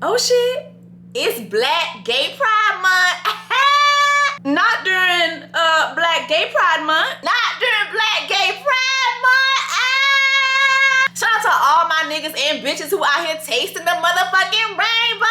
Oh shit, it's Black Gay Pride Month. Not during Black Gay Pride Month. Not during Black Gay Pride Month. Shout out to all my niggas and bitches who out here tasting the motherfucking rainbow.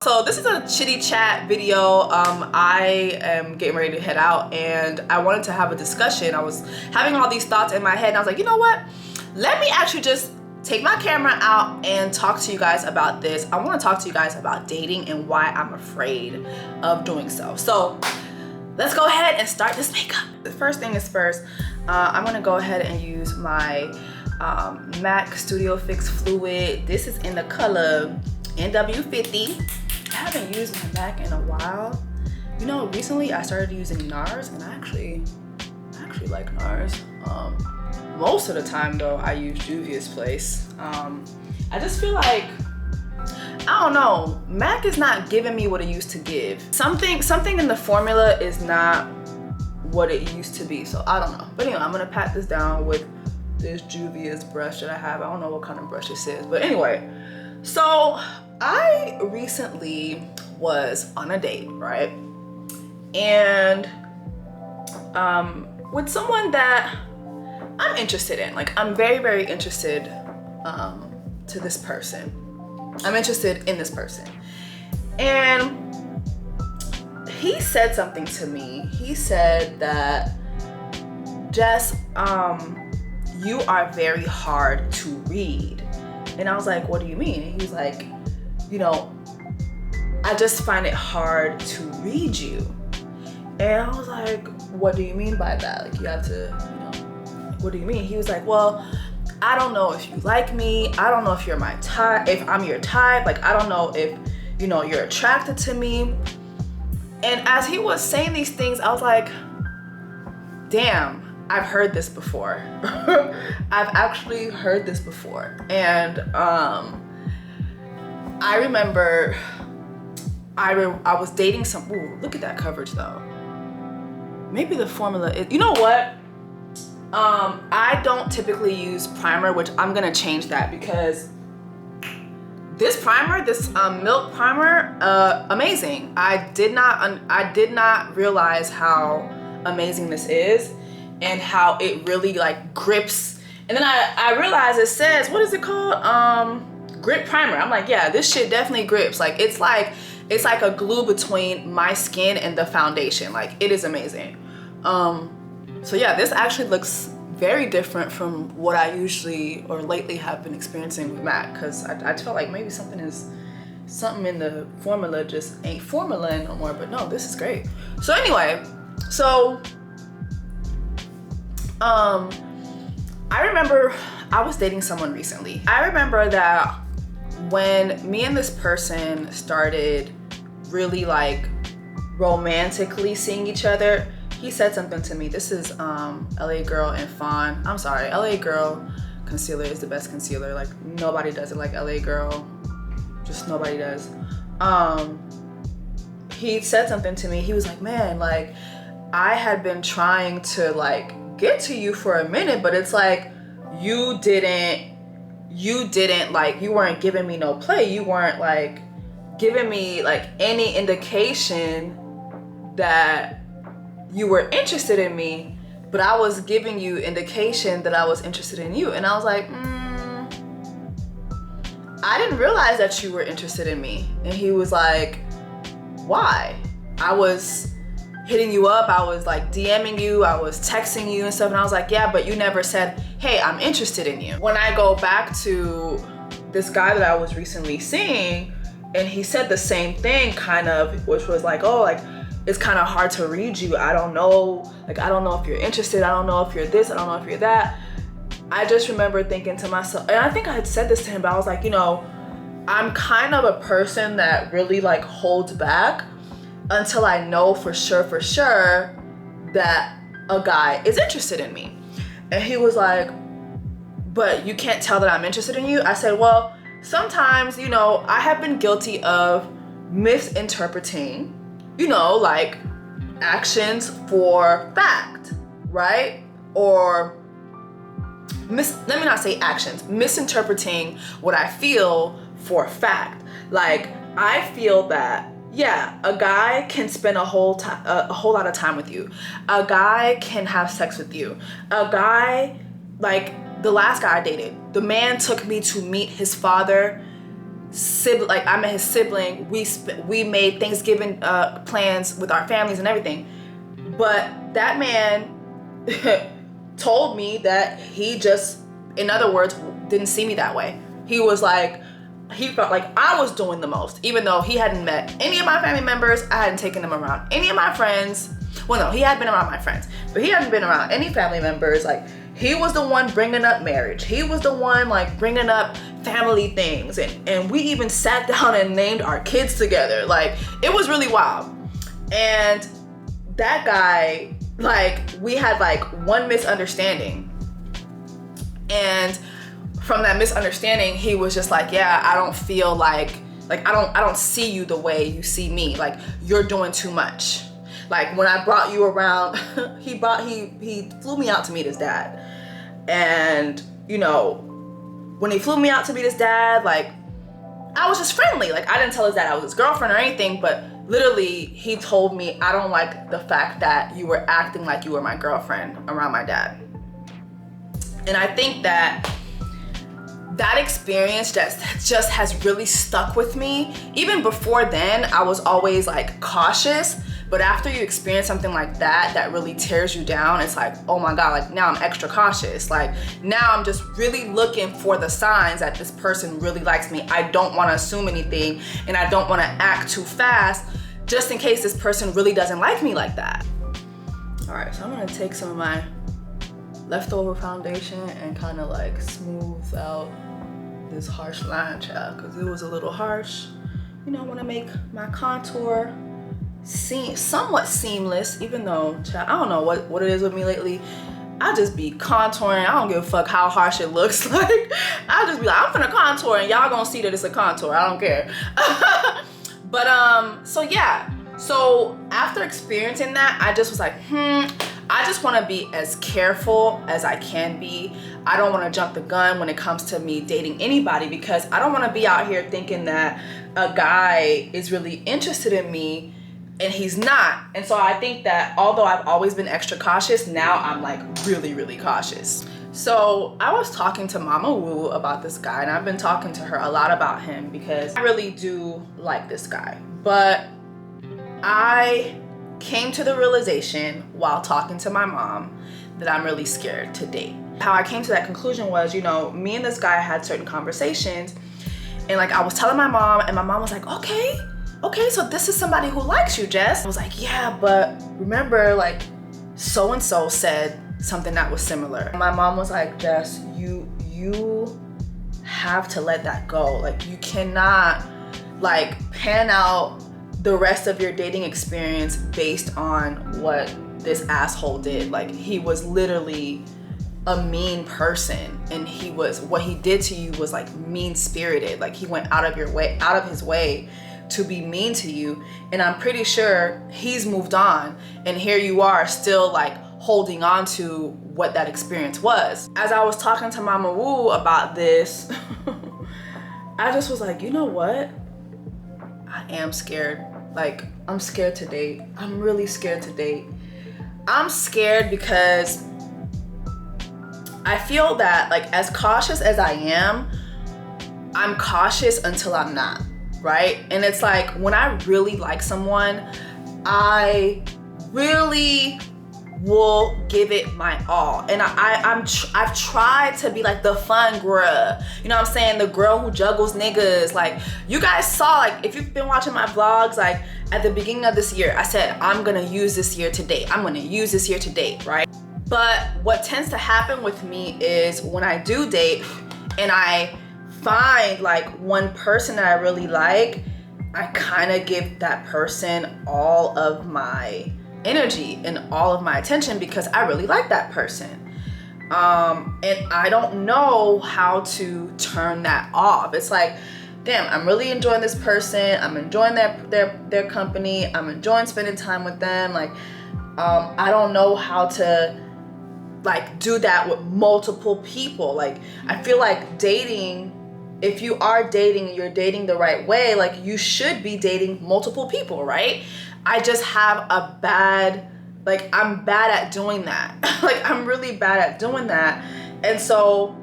So this is a chitty chat video. I am getting ready to head out and I wanted to have a discussion. I was having all these thoughts in my head and I was like, you know what? Let me actually just take my camera out and talk to you guys about this. I want to talk to you guys about dating and why I'm afraid of doing so. So let's go ahead and start this makeup. The first thing is first, I'm gonna go ahead and use my MAC Studio Fix Fluid. This is in the color NW50. I haven't used my MAC in a while. You know, recently I started using NARS and I actually like NARS. Most of the time though, I use Juvia's Place. I just feel like, I don't know, MAC is not giving me what it used to give. Something in the formula is not what it used to be, so I don't know. But anyway, I'm gonna pat this down with this Juvia's brush that I have. I don't know what kind of brush this is, but anyway. So I recently was on a date, right? And with someone that I'm interested in. Like, I'm very, very interested to this person. I'm interested in this person. And he said something to me. He said that, Jess, you are very hard to read. And I was like, what do you mean? And he's like, you know, I just find it hard to read you. And I was like, what do you mean by that? Like, you have to, you know, what do you mean? He was like, well, I don't know if you like me. I don't know if you're my type, if I'm your type. Like, I don't know if, you know, you're attracted to me. And as he was saying these things, I was like, damn, I've heard this before. I've actually heard this before. And I remember I was dating some, ooh, look at that coverage though. Maybe the formula is, you know what? I don't typically use primer, which I'm gonna change that because this primer, this milk primer, amazing. I did not realize how amazing this is and how it really like grips. And then I realized it says, what is it called? Grip primer. I'm like, yeah, this shit definitely grips. Like it's like a glue between my skin and the foundation. Like, it is amazing. So yeah, this actually looks very different from what I usually or lately have been experiencing with MAC, because I felt like maybe something in the formula just ain't formula no more, but no, this is great. So anyway, so I remember I was dating someone recently. I remember that when me and this person started really like romantically seeing each other, he said something to me. This is LA Girl and Fawn. I'm sorry, LA Girl concealer is the best concealer. Like, nobody does it like LA Girl. Just nobody does. He said something to me. He was like, man, like, I had been trying to like get to you for a minute, but it's like you didn't like, you weren't giving me no play. You weren't like giving me like any indication that you were interested in me, but I was giving you indication that I was interested in you. And I was like, I didn't realize that you were interested in me. And he was like, why? I was hitting you up, I was like DMing you, I was texting you and stuff. And I was like, yeah, but you never said, hey, I'm interested in you. When I go back to this guy that I was recently seeing, and he said the same thing kind of, which was like, oh, like, it's kind of hard to read you. I don't know, like, I don't know if you're interested. I don't know if you're this, I don't know if you're that. I just remember thinking to myself, and I think I had said this to him, but I was like, you know, I'm kind of a person that really like holds back until I know for sure that a guy is interested in me. And he was like, but you can't tell that I'm interested in you? I said, well, sometimes, you know, I have been guilty of misinterpreting, you know, like actions for fact, right? Or let me not say actions, misinterpreting what I feel for fact. Like, I feel that, yeah, a guy can spend a whole lot of time with you. A guy can have sex with you. A guy, like the last guy I dated, the man took me to meet his father, like I met his sibling. We made Thanksgiving plans with our families and everything. But that man told me that he just, in other words, didn't see me that way. He was like, he felt like I was doing the most, even though he hadn't met any of my family members. I hadn't taken him around any of my friends. Well, no, he had been around my friends, but he hadn't been around any family members. Like, he was the one bringing up marriage. He was the one like bringing up family things. And we even sat down and named our kids together. Like, it was really wild. And that guy, like, we had like one misunderstanding. And from that misunderstanding, he was just like, yeah, I don't feel like I don't see you the way you see me. Like, you're doing too much. Like, when I brought you around, he flew me out to meet his dad. And, you know, when he flew me out to meet his dad, like, I was just friendly. Like, I didn't tell his dad I was his girlfriend or anything, but literally he told me, I don't like the fact that you were acting like you were my girlfriend around my dad. And I think that experience just has really stuck with me. Even before then, I was always like cautious, but after you experience something like that really tears you down, it's like, oh my God, like now I'm extra cautious. Like, now I'm just really looking for the signs that this person really likes me. I don't want to assume anything, and I don't want to act too fast just in case this person really doesn't like me like that. All right, so I'm gonna take some of my leftover foundation and kind of like smooth out this harsh line, child, because it was a little harsh. You know, I want to make my contour somewhat seamless, even though, child, I don't know what it is with me lately. I just be contouring. I don't give a fuck how harsh it looks. Like, I just be like, I'm finna contour and y'all gonna see that it's a contour. I don't care. But so yeah, so after experiencing that, I just was like, I just want to be as careful as I can be. I don't want to jump the gun when it comes to me dating anybody, because I don't want to be out here thinking that a guy is really interested in me and he's not. And so I think that although I've always been extra cautious, now I'm like really, really cautious. So I was talking to Mama Woo about this guy, and I've been talking to her a lot about him because I really do like this guy. But I came to the realization while talking to my mom that I'm really scared to date. How I came to that conclusion was, you know, me and this guy had certain conversations, and like I was telling my mom, and my mom was like, okay, so this is somebody who likes you, Jess. I was like, yeah, but remember, like, so-and-so said something that was similar. My mom was like, Jess, you have to let that go. Like, you cannot like pan out the rest of your dating experience based on what this asshole did. Like, he was literally a mean person, and what he did to you was like mean-spirited. Like, he went out of his way to be mean to you, and I'm pretty sure he's moved on, and here you are still like holding on to what that experience was. As I was talking to Mama Woo about this, I just was like, you know what? I am scared. Like, I'm scared to date. I'm really scared to date. I'm scared because I feel that, like, as cautious as I am, I'm cautious until I'm not, right? And it's like, when I really like someone, I really will give it my all. And I've tried to be like the fun girl, you know what I'm saying? The girl who juggles niggas. Like, you guys saw, like, if you've been watching my vlogs, like at the beginning of this year, I said, I'm gonna use this year to date. I'm gonna use this year to date, right? But what tends to happen with me is when I do date and I find like one person that I really like, I kind of give that person all of my energy and all of my attention because I really like that person. And I don't know how to turn that off. It's like, damn, I'm really enjoying this person. I'm enjoying their company. I'm enjoying spending time with them. Like, I don't know how to like do that with multiple people. Like, I feel like dating, if you are dating, you're dating the right way, like you should be dating multiple people, right? I just have a bad, like I'm bad at doing that. Like I'm really bad at doing that. And so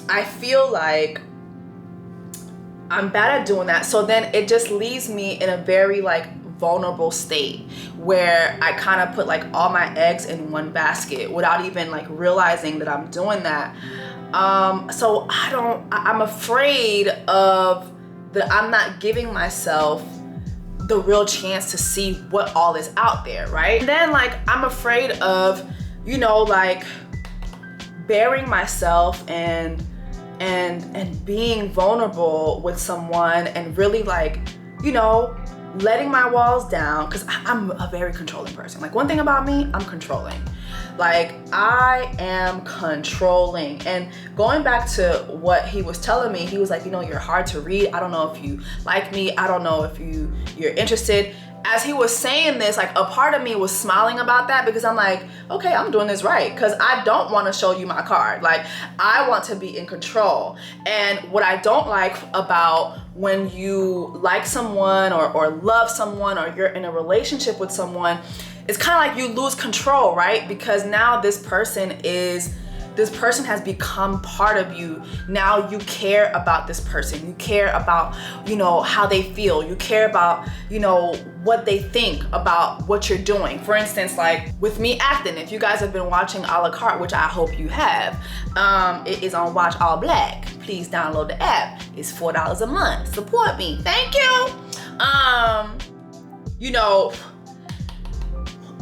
I feel like I'm bad at doing that. So then it just leaves me in a very like vulnerable state where I kind of put like all my eggs in one basket without even like realizing that I'm doing that. So I'm afraid of that I'm not giving myself the real chance to see what all is out there, right? And then like I'm afraid of, you know, like bearing myself and being vulnerable with someone and really like, you know, letting my walls down, because I'm a very controlling person. Like one thing about me, I'm controlling. Like I am controlling. And going back to what he was telling me, he was like, you know, you're hard to read. I don't know if you like me. I don't know if you're interested. As he was saying this, like a part of me was smiling about that because I'm like, okay, I'm doing this right, because I don't want to show you my card. Like I want to be in control. And what I don't like about when you like someone or love someone or you're in a relationship with someone, it's kind of like you lose control, right? Because now this person has become part of you. Now you care about this person. You care about, you know, how they feel. You care about, you know, what they think about what you're doing. For instance, like with me acting, if you guys have been watching a la carte, which I hope you have, it is on Watch All Black. Please download the app. It's $4 a month. Support me. Thank you. You know,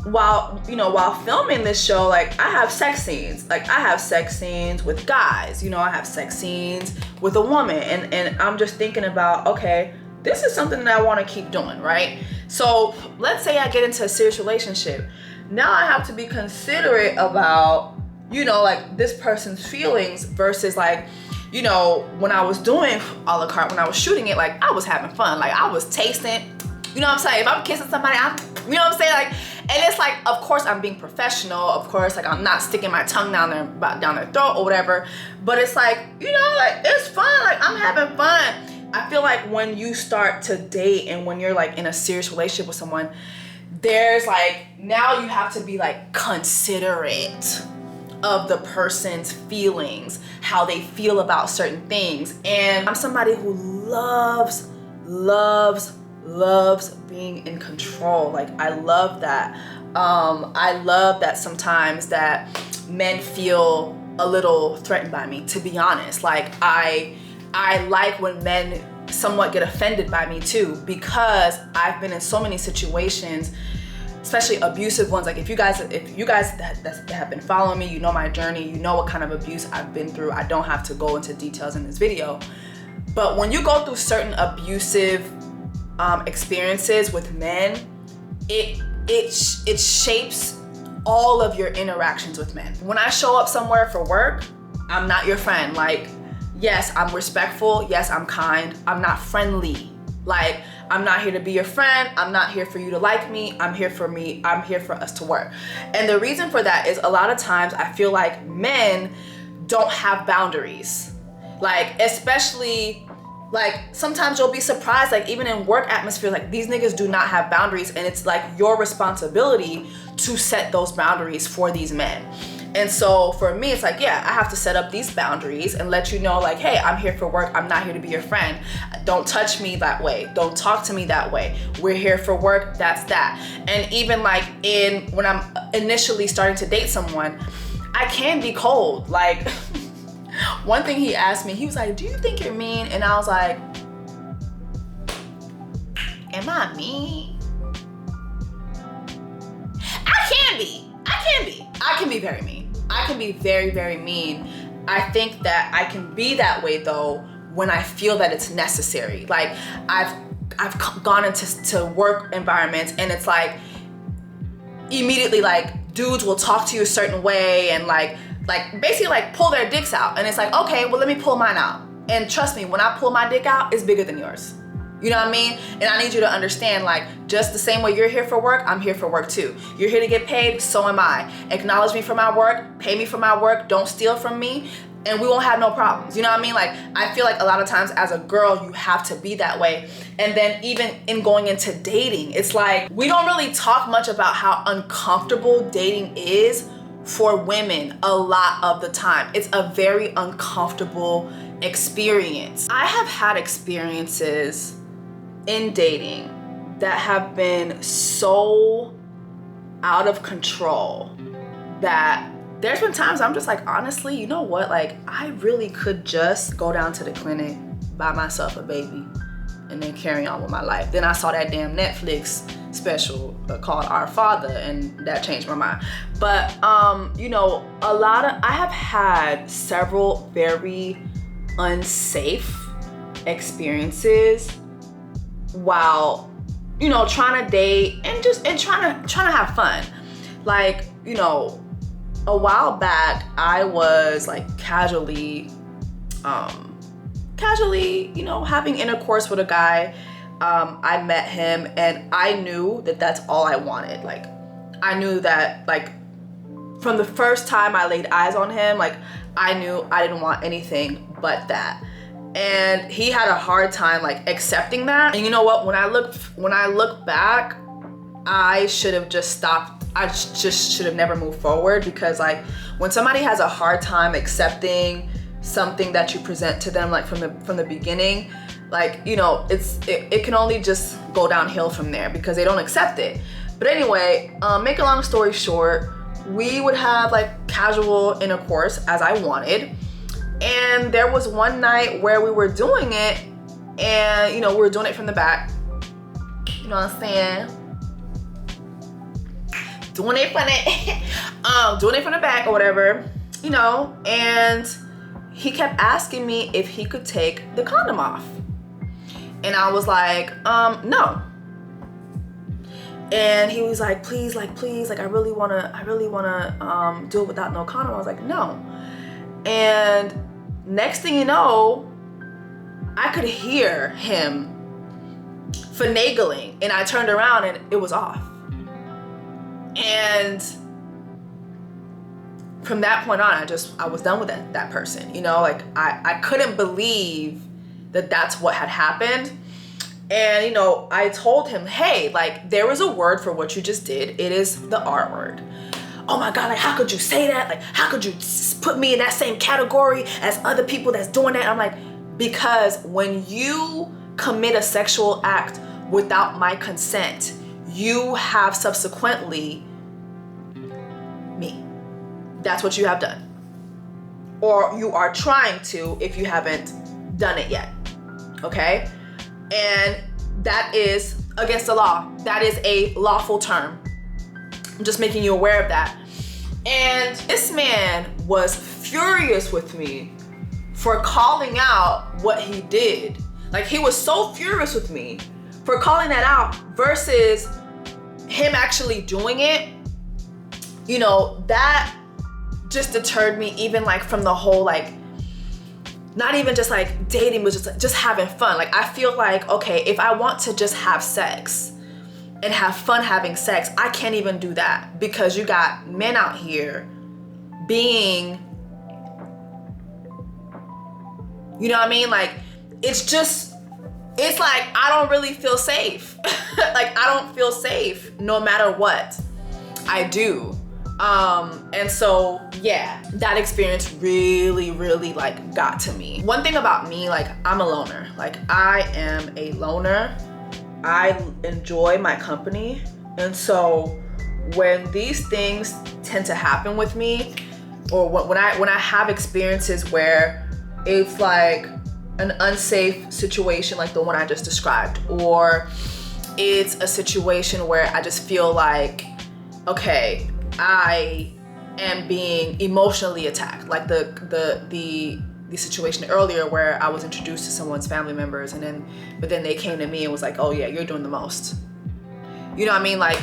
while filming this show, like I have sex scenes. Like I have sex scenes with guys, you know, I have sex scenes with a woman, and I'm just thinking about, okay, this is something that I want to keep doing, right? So let's say I get into a serious relationship. Now I have to be considerate about, you know, like this person's feelings versus like, you know, when I was doing a la carte, when I was shooting it, like I was having fun. Like I was tasting, you know what I'm saying? If I'm kissing somebody, you know what I'm saying? Like, and it's like, of course I'm being professional. Of course, like I'm not sticking my tongue down their throat or whatever. But it's like, you know, like it's fun. Like I'm having fun. I feel like when you start to date and when you're like in a serious relationship with someone, there's like, now you have to be like considerate of the person's feelings, how they feel about certain things. And I'm somebody who loves being in control. Like I love that. I love that sometimes that men feel a little threatened by me, to be honest. Like I like when men somewhat get offended by me too, because I've been in so many situations, especially abusive ones. Like if you guys that have been following me, you know my journey, you know what kind of abuse I've been through. I don't have to go into details in this video. But when you go through certain abusive experiences with men, it shapes all of your interactions with men. When I show up somewhere for work, I'm not your friend. Like, yes, I'm respectful. Yes, I'm kind. I'm not friendly. Like, I'm not here to be your friend. I'm not here for you to like me. I'm here for me. I'm here for us to work. And the reason for that is a lot of times I feel like men don't have boundaries. Like, especially, like sometimes you'll be surprised, like even in work atmosphere, like these niggas do not have boundaries, and it's like your responsibility to set those boundaries for these men. And so for me, it's like, yeah, I have to set up these boundaries and let you know, like, hey, I'm here for work. I'm not here to be your friend. Don't touch me that way. Don't talk to me that way. We're here for work. That's that. And even like when I'm initially starting to date someone, I can be cold. Like one thing he asked me, he was like, do you think you're mean? And I was like, am I mean? I can be. I can be very mean. I can be very, very mean. I think that I can be that way though when I feel that it's necessary. Like I've gone into work environments and it's like immediately like dudes will talk to you a certain way and like like basically like pull their dicks out. And it's like, okay, well, let me pull mine out. And trust me, when I pull my dick out, it's bigger than yours. You know what I mean? And I need you to understand, like, just the same way you're here for work, I'm here for work too. You're here to get paid, so am I. Acknowledge me for my work, pay me for my work, don't steal from me, and we won't have no problems. You know what I mean? Like, I feel like a lot of times as a girl, you have to be that way. And then even in going into dating, it's like, we don't really talk much about how uncomfortable dating is for women a lot of the time. It's a very uncomfortable experience. I have had experiences in dating that have been so out of control that there's been times I'm just like, honestly, you know what? Like, I really could just go down to the clinic, buy myself a baby, and then carry on with my life. Then I saw that damn Netflix special called Our Father, and that changed my mind. But, you know, I have had several very unsafe experiences while, you know, trying to date and trying to have fun. Like, you know, a while back I was like casually, you know, having intercourse with a guy. I met him and I knew that that's all I wanted. Like, I knew that, like, from the first time I laid eyes on him, like, I knew I didn't want anything but that. And he had a hard time like accepting that. And you know what? When I look back, I should have just stopped. I just should have never moved forward, because like when somebody has a hard time accepting something that you present to them, like from the beginning, like, you know, it can only just go downhill from there because they don't accept it. But anyway, make a long story short, we would have like casual intercourse as I wanted. And there was one night where we were doing it, and, you know, we were doing it from the back. You know what I'm saying? Doing it from the back or whatever, you know, and he kept asking me if he could take the condom off. And I was like, no. And he was like, please, like, I really wanna do it without no condom. I was like, no. And next thing you know, I could hear him finagling, and I turned around and it was off. And from that point on, I was done with that person. You know, like I couldn't believe that that's what had happened. And, you know, I told him, hey, like, there is a word for what you just did. It is the R word. Oh my God, like, how could you say that? Like, how could you put me in that same category as other people that's doing that? I'm like, because when you commit a sexual act without my consent, you have subsequently me. That's what you have done. Or you are trying to if you haven't done it yet, okay? And that is against the law. That is a lawful term. I'm just making you aware of that. And this man was furious with me for calling out what he did. Like, he was so furious with me for calling that out versus him actually doing it. You know, that just deterred me, even like from the whole, like, not even just like dating, but just having fun. Like, I feel like, okay, if I want to just have sex and have fun having sex, I can't even do that, because you got men out here being, you know what I mean? Like, it's like, I don't really feel safe. Like, I don't feel safe no matter what I do. And so, yeah, that experience really, really like got to me. One thing about me, like, I'm a loner. Like, I am a loner. I enjoy my company. And so when these things tend to happen with me, or when I have experiences where it's like an unsafe situation like the one I just described, or it's a situation where I just feel like, okay, I am being emotionally attacked, like the situation earlier where I was introduced to someone's family members, but then they came to me and was like, oh yeah, you're doing the most. You know what I mean? Like,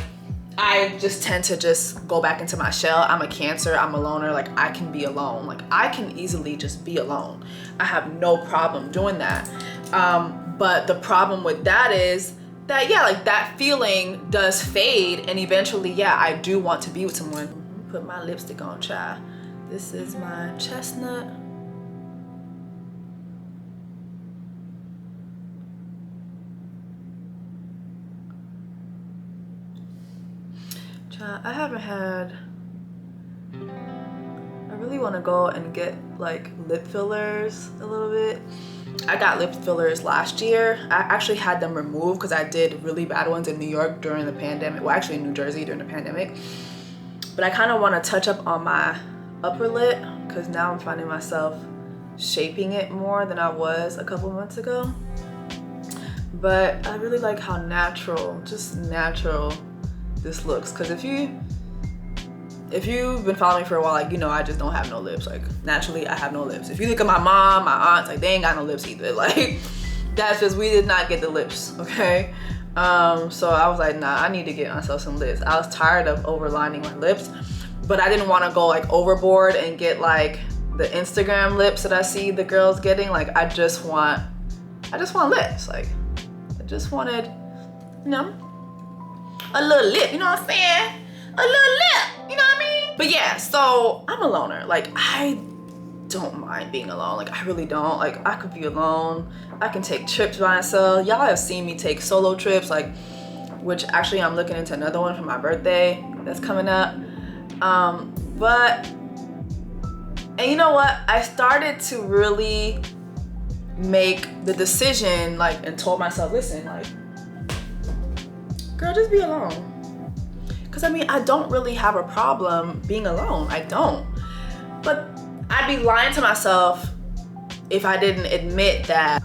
I just tend to just go back into my shell. I'm a Cancer, I'm a loner. Like, I can be alone. Like, I can easily just be alone. I have no problem doing that. But the problem with that is that, yeah, like that feeling does fade, and eventually, yeah, I do want to be with someone. Put my lipstick on, child. This is my chestnut. Child, I haven't had, I really want to go and get like lip fillers a little bit. I got lip fillers last year. I actually had them removed because I did really bad ones in New York during the pandemic. Well, actually in New Jersey during the pandemic. But I kind of want to touch up on my upper lip because now I'm finding myself shaping it more than I was a couple months ago. But I really like how natural, just natural this looks. Because if you've been following me for a while, like, you know, I just don't have no lips. Like, naturally, I have no lips. If you look at my mom, my aunts, like, they ain't got no lips either. Like, that's just, we did not get the lips, okay? So I was like, nah, I need to get myself some lips. I was tired of overlining my lips, but I didn't want to go like overboard and get like the Instagram lips that I see the girls getting. Like, I just want lips. Like, I just wanted, you know, a little lip, you know what I'm saying? A little lip, you know what I mean? But yeah, so I'm a loner. Like, I don't mind being alone. Like, I really don't. Like, I could be alone. I can take trips by myself. Y'all have seen me take solo trips, like, which actually I'm looking into another one for my birthday that's coming up. And you know what? I started to really make the decision, like, and told myself, listen, like, girl, just be alone. Because I mean, I don't really have a problem being alone. I don't. But I'd be lying to myself if I didn't admit that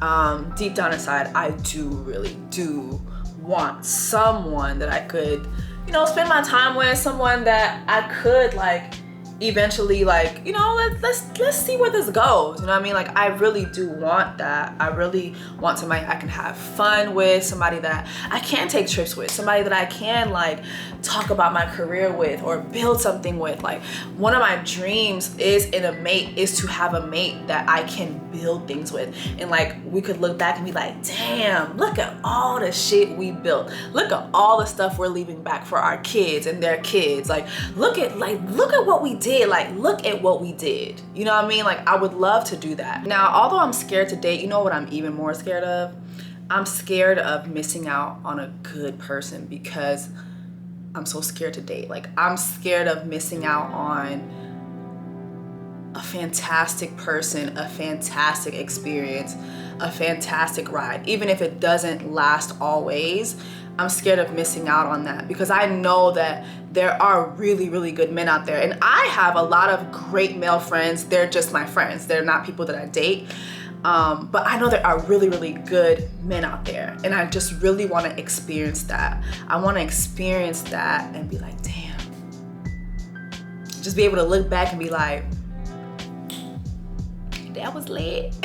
deep down inside, I really do want someone that I could, you know, spend my time with, someone that I could like eventually, like, you know, let's see where this goes. You know what I mean? Like, I really do want that. I really want somebody I can have fun with, somebody that I can take trips with, somebody that I can like talk about my career with or build something with. Like, one of my dreams is to have a mate that I can build things with, and like we could look back and be like, damn, look at all the shit we built, look at all the stuff we're leaving back for our kids and their kids. Like, look at what we did. Like, look at what we did. You know what I mean? Like, I would love to do that. Now, although I'm scared to date, you know what I'm even more scared of? I'm scared of missing out on a good person because I'm so scared to date. Like, I'm scared of missing out on a fantastic person, a fantastic experience, a fantastic ride. Even if it doesn't last always, I'm scared of missing out on that because I know that there are really, really good men out there. And I have a lot of great male friends. They're just my friends. They're not people that I date. But I know there are really, really good men out there. And I just really want to experience that. I want to experience that and be like, damn. Just be able to look back and be like, that was lit.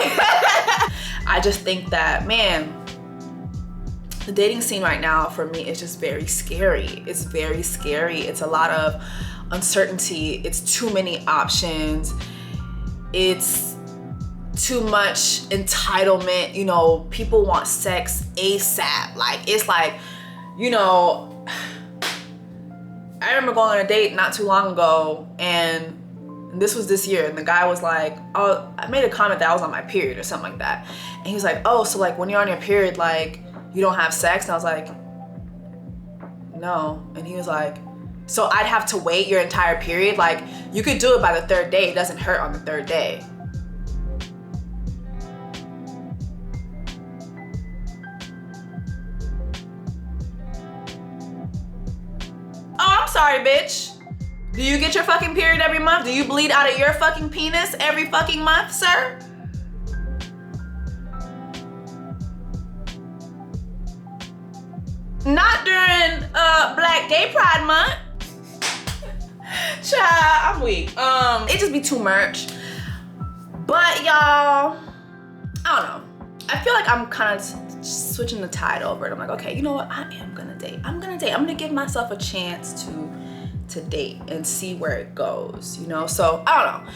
I just think that, man, the dating scene right now for me is just very scary. It's very scary. It's a lot of uncertainty. It's too many options. It's too much entitlement. You know, people want sex ASAP. Like, it's like, you know, I remember going on a date not too long ago, and this was this year, and the guy was like, oh, I made a comment that I was on my period or something like that. And he was like, oh, so like when you're on your period, like, you don't have sex? And I was like, no. And he was like, so I'd have to wait your entire period? Like, you could do it by the third day. It doesn't hurt on the third day. Oh, I'm sorry, bitch. Do you get your fucking period every month? Do you bleed out of your fucking penis every fucking month, sir? Not during Black Gay Pride Month. Child, I'm weak. It just be too much. But y'all, I don't know. I feel like I'm kind of switching the tide over, and I'm like, okay, you know what, I am gonna date. I'm gonna give myself a chance to date and see where it goes, you know? So I don't know.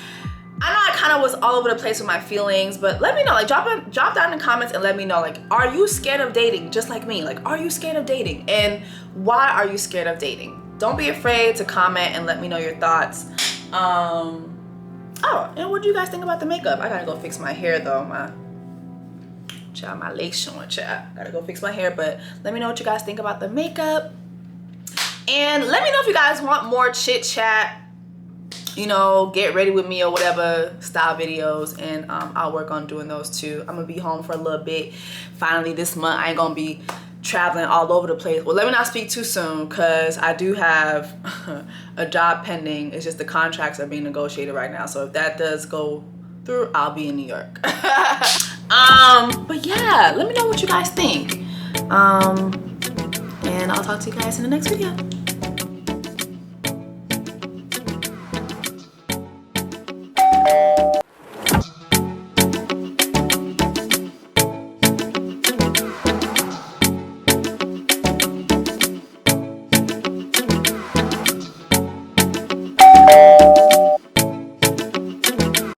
I know I kind of was all over the place with my feelings, but let me know, like drop down in the comments and let me know, like, are you scared of dating just like me? Like, are you scared of dating, and why are you scared of dating? Don't be afraid to comment and let me know your thoughts. Oh, and what do you guys think about the makeup? I gotta go fix my hair though. My lace showing, child. Gotta go fix my hair, but let me know what you guys think about the makeup. And let me know if you guys want more chit chat, you know, get ready with me or whatever style videos, and I'll work on doing those too. I'm gonna be home for a little bit. Finally this month, I ain't gonna be traveling all over the place. Well, let me not speak too soon, because I do have a job pending. It's just the contracts are being negotiated right now. So if that does go through, I'll be in New York. But yeah, let me know what you guys think. And I'll talk to you guys in the next video.